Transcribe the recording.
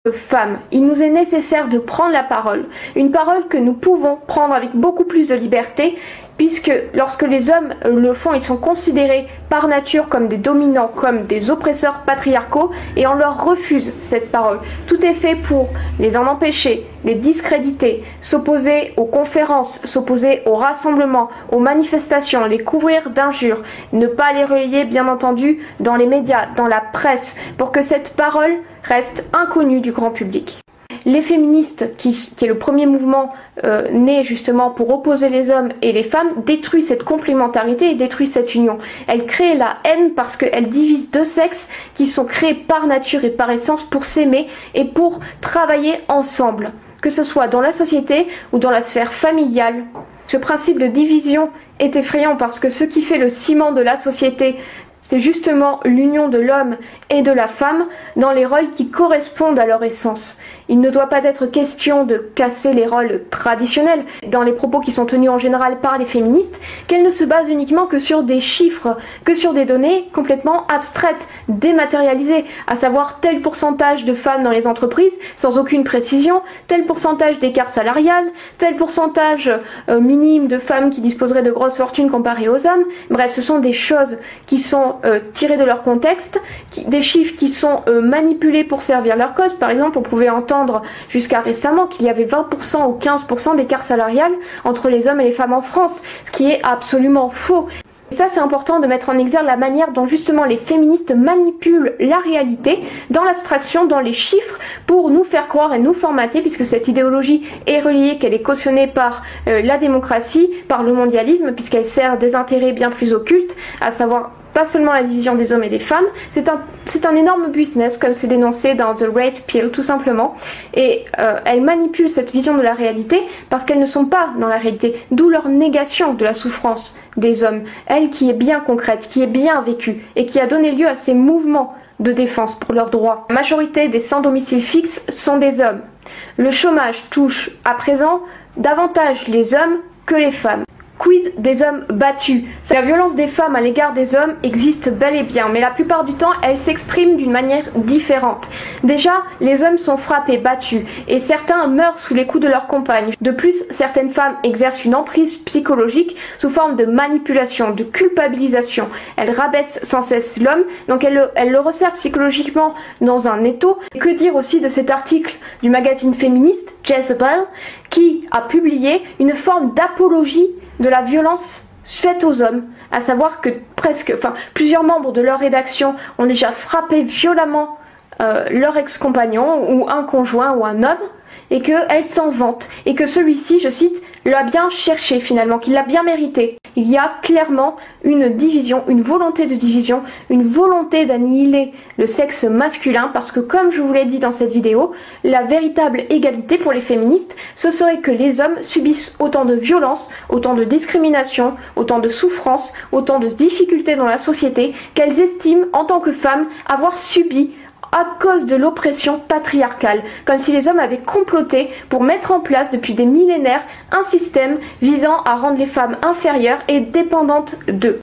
Femmes, il nous est nécessaire de prendre la parole, une parole que nous pouvons prendre avec beaucoup plus de liberté, puisque lorsque les hommes le font, ils sont considérés par nature comme des dominants, comme des oppresseurs patriarcaux, et on leur refuse cette parole. Tout est fait pour les en empêcher, les discréditer, s'opposer aux conférences, s'opposer aux rassemblements, aux manifestations, les couvrir d'injures, ne pas les relayer bien entendu dans les médias, dans la presse, pour que cette parole reste inconnue du grand public. Les féministes, qui est le premier mouvement né justement pour opposer les hommes et les femmes, détruisent cette complémentarité et détruisent cette union. Elles créent la haine parce qu'elles divisent deux sexes qui sont créés par nature et par essence pour s'aimer et pour travailler ensemble, que ce soit dans la société ou dans la sphère familiale. Ce principe de division est effrayant parce que ce qui fait le ciment de la société, c'est justement l'union de l'homme et de la femme dans les rôles qui correspondent à leur essence. Il ne doit pas être question de casser les rôles traditionnels dans les propos qui sont tenus en général par les féministes, qu'elles ne se basent uniquement que sur des chiffres, que sur des données complètement abstraites, dématérialisées, à savoir tel pourcentage de femmes dans les entreprises sans aucune précision, tel pourcentage d'écart salarial, tel pourcentage minime de femmes qui disposeraient de grosses fortunes comparées aux hommes. Bref, ce sont des choses qui sont tirées de leur contexte, des chiffres qui sont manipulés pour servir leur cause. Par exemple, on pouvait entendre jusqu'à récemment qu'il y avait 20% ou 15% d'écart salarial entre les hommes et les femmes en France, ce qui est absolument faux. Et ça, c'est important de mettre en exergue la manière dont justement les féministes manipulent la réalité dans l'abstraction, dans les chiffres, pour nous faire croire et nous formater, puisque cette idéologie est reliée, qu'elle est cautionnée par la démocratie, par le mondialisme, puisqu'elle sert des intérêts bien plus occultes, à savoir pas seulement la division des hommes et des femmes, c'est un énorme business, comme c'est dénoncé dans The Red Pill, tout simplement. Et elles manipulent cette vision de la réalité parce qu'elles ne sont pas dans la réalité, d'où leur négation de la souffrance des hommes, elle qui est bien concrète, qui est bien vécue, et qui a donné lieu à ces mouvements de défense pour leurs droits. La majorité des sans domicile fixe sont des hommes. Le chômage touche à présent davantage les hommes que les femmes. Quid des hommes battus? La violence des femmes à l'égard des hommes existe bel et bien, mais la plupart du temps, elle s'exprime d'une manière différente. Déjà, les hommes sont frappés, battus, et certains meurent sous les coups de leurs compagnes. De plus, certaines femmes exercent une emprise psychologique sous forme de manipulation, de culpabilisation. Elles rabaissent sans cesse l'homme, donc elles le resserrent psychologiquement dans un étau. Et que dire aussi de cet article du magazine féministe, Jezebel, qui a publié une forme d'apologie de la violence faite aux hommes, à savoir que plusieurs membres de leur rédaction ont déjà frappé violemment leur ex-compagnon ou un conjoint ou un homme, et qu'elle s'en vante, et que celui-ci, je cite, l'a bien cherché finalement, qu'il l'a bien mérité. Il y a clairement une division, une volonté de division, une volonté d'annihiler le sexe masculin, parce que comme je vous l'ai dit dans cette vidéo, la véritable égalité pour les féministes, ce serait que les hommes subissent autant de violences, autant de discrimination, autant de souffrances, autant de difficultés dans la société qu'elles estiment en tant que femmes avoir subi à cause de l'oppression patriarcale, comme si les hommes avaient comploté pour mettre en place depuis des millénaires un système visant à rendre les femmes inférieures et dépendantes d'eux.